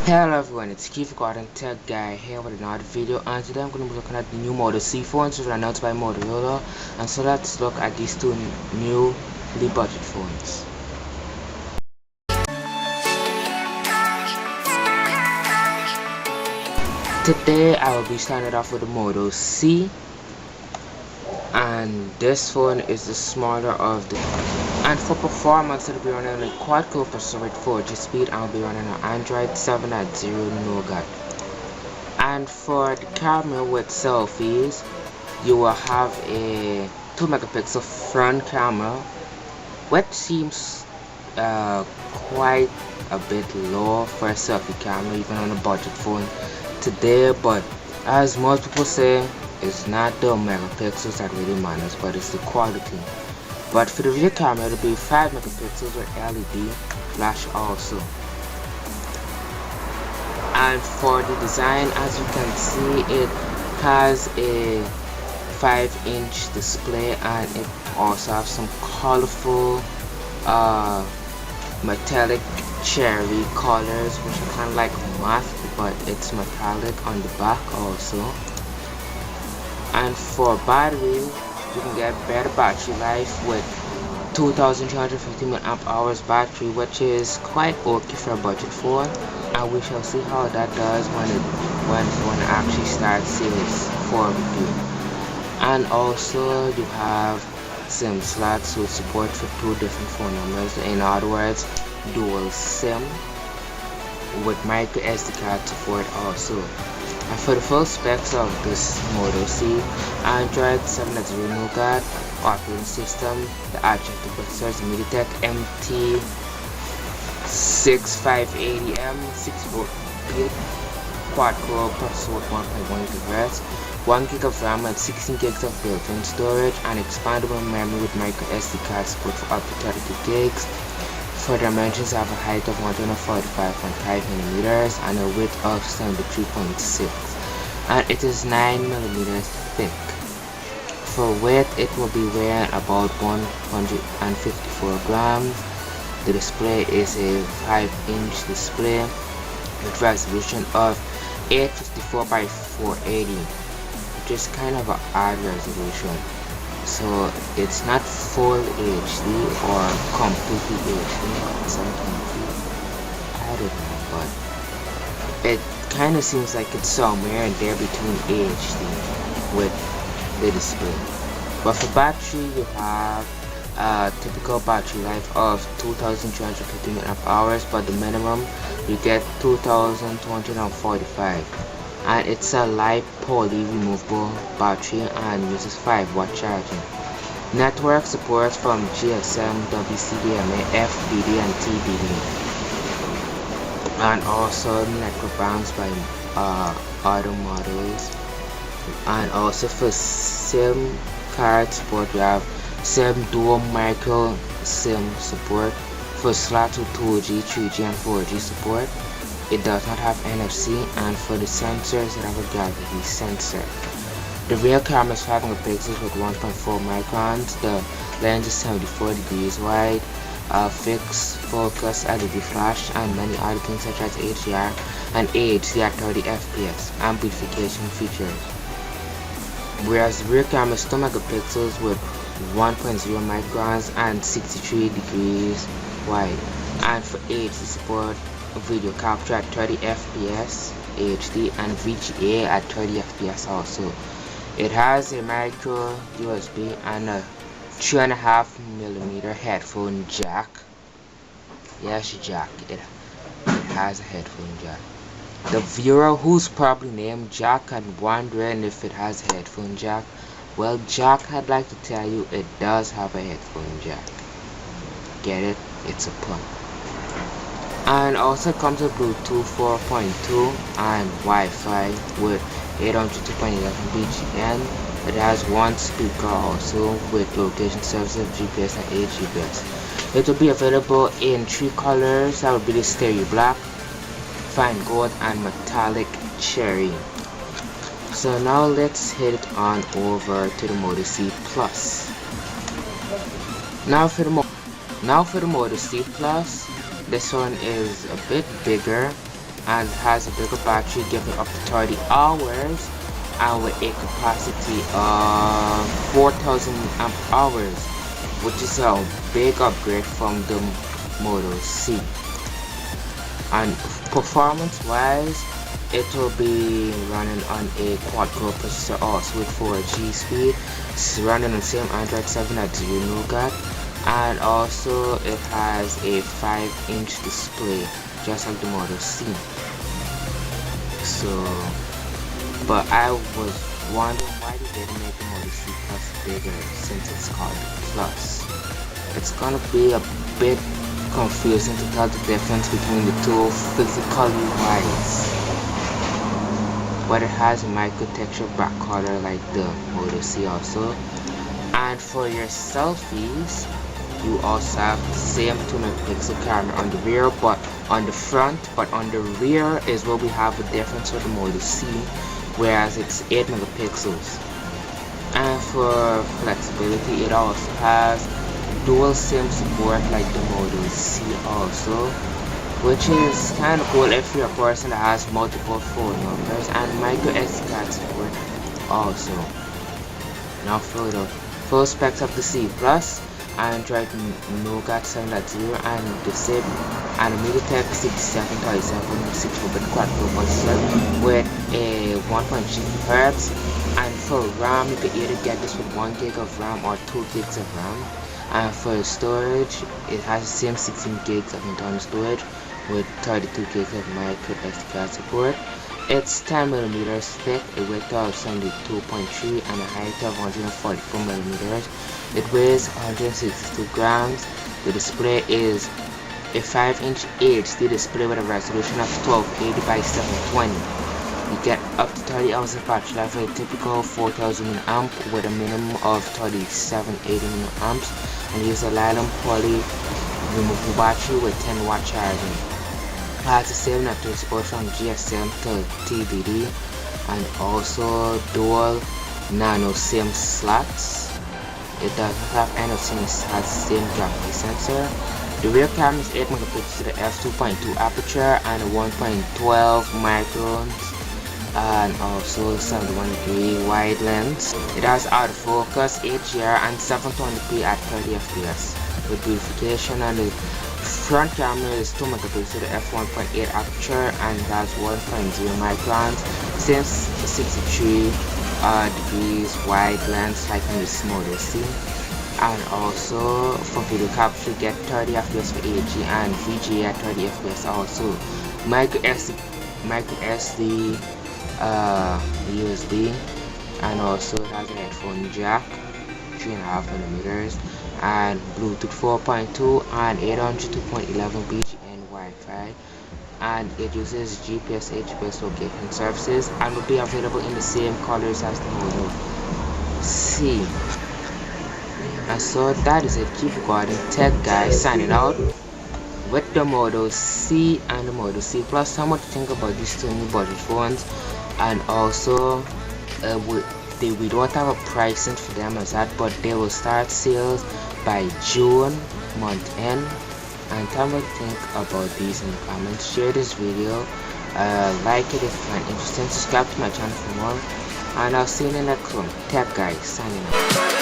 Hello everyone, it's Keith Garden Tech Guy here with another video, and today I'm going to be looking at the new Moto C phones which were announced by Motorola. And so let's look at these two newly budget phones. Today I will be starting off with the Moto C, and this phone is the smaller of the. And for performance, it'll be running a quad-core processor with 4G speed, and I'll be running an Android 7.0 Nougat. And for the camera with selfies, you will have a 2 megapixel front camera, which seems quite a bit low for a selfie camera, even on a budget phone today. But as most people say, it's not the megapixels that really matters, but it's the quality. But for the rear camera, it'll be 5 megapixels with LED flash also. And for the design, as you can see, it has a 5-inch display, and it also has some colorful metallic cherry colors, which are kind of like matte, but it's metallic on the back also. And for battery, you can get better battery life with 2350 mAh battery, which is quite okay for a budget phone, and we shall see how that does when it actually starts sales for review. And also you have SIM slots with support for 2 different phone numbers, in other words dual SIM, with micro SD card support also. And for the full specs of this Moto C, Android 7.0 Nougat operating system, the adjective processors, MediaTek MT6580M 64-bit quad-core processor with 1.1 GHz, 1 GB of RAM and 16 GB of built-in storage, and expandable memory with micro SD card support for up to 32 gigs. For dimensions, I have a height of 145.5 mm and a width of 73.6, and it is 9 mm thick. For weight, it will be weighing about 154 grams. The display is a 5-inch display with resolution of 854 by 480, which is kind of an odd resolution. So it's not full HD or completely HD, I don't know, but it kind of seems like it's somewhere there between HD with the display. But for battery, you have a typical battery life of 2350 mAh, but the minimum you get 2245. And it's a poly removable battery and uses 5-watt charging. Network supports from GSM, WCDMA, FDD and TDD, and also network bounds by other models. And also for SIM card support, we have SIM dual micro SIM support for slots with 2G, 3G and 4G support. It does not have NFC, and for the sensors, it has a gravity sensor. The rear camera is 5 megapixels with 1.4 microns. The lens is 74 degrees wide, fixed focus LED flash, and many other things such as HDR and AHD at 30 FPS amplification features. Whereas the rear camera is 2 megapixels with 1.0 microns and 63 degrees wide. And for HD support, video capture at 30 FPS HD and VGA at 30 FPS also. It has a micro USB and a 3.5mm headphone jack. Yes, jack. It has a headphone jack. The viewer who's probably named Jack and wondering if it has a headphone jack, well, Jack, I'd like to tell you it does have a headphone jack. Get it? It's a pun. And also comes with Bluetooth 4.2 and Wi-Fi with 802.11 BGN. It has 1 speaker also with location services, GPS and HGPS. It will be available in 3 colors. That will be the stereo black, fine gold and metallic cherry. So now let's head on over to the Moto C Plus. Now for the Moto C Plus, this one is a bit bigger and has a bigger battery giving up to 30 hours and with a capacity of 4000 amp hours, which is a big upgrade from the Moto C. And performance wise, it will be running on a quad-core processor also with 4G speed. It's running on the same Android 7 at 0 Nougat, and also it has a 5-inch display just like the Moto C. So, but I was wondering why they didn't make the Moto C Plus bigger since it's called Plus. It's gonna be a bit confusing to tell the difference between the two physically wise, but it has a micro texture back color like the Moto C also. And for your selfies, you also have the same 2 megapixel camera on the rear but on the front, but on the rear is where we have a difference with the Moto C, whereas it's 8 megapixels. And for flexibility, it also has dual SIM support like the Moto C also, which is kind of cool if you're a person that has multiple phone numbers, and micro SD card support also. Now for the full specs of the C Plus, Android Nougat 7.0 and the SIP and a MediaTek 6737 6-bit quad-core processor with a 1.6 GHz, and for RAM you can either get this with 1 gig of RAM or 2 gigs of RAM. And for storage, it has the same 16 gigs of internal storage with 32 gigs of micro SD card support. It's 10mm thick, a width of 72.3 and a height of 144mm. It weighs 162 grams. The display is a 5-inch HD display with a resolution of 1280 by 720. You get up to 30 hours of battery life with a typical 4000 mAh with a minimum of 3780 mAh, and use a nylon poly removable battery with 10-watt charging. It has the same network support from GSM to TBD, and also dual nano SIM slots. It doesn't have NFC, it has the same gravity sensor. The rear camera is 8 megapixels with an f2.2 aperture and a 1.12 microns, and also 71-degree wide lens. It has autofocus, HDR, and 720p at 30 fps with beautification. And the front camera is 2 megapixels with an f1.8 aperture and it has 1.0 microns, same 63 degrees wide lens like in the Moto C. And also for video capture, get 30 fps for AG and VGA at 30 fps also. Micro SD USB, and also it has a headphone jack 3.5mm and Bluetooth 4.2 and 802.11 BGN Wi-Fi, and it uses GPS HPS location services and will be available in the same colors as the Moto C. And so that is it. Keep recording. Tech Guy signing out with the Moto C and the Moto C Plus. How much you think about these two new budget phones? And also we don't have a pricing for them as that, but they will start sales by June month end. And tell me what you think about these in the comments. Share this video, like it if you find it interesting, subscribe to my channel for more, and I'll see you in the next one. Tech Guy signing out.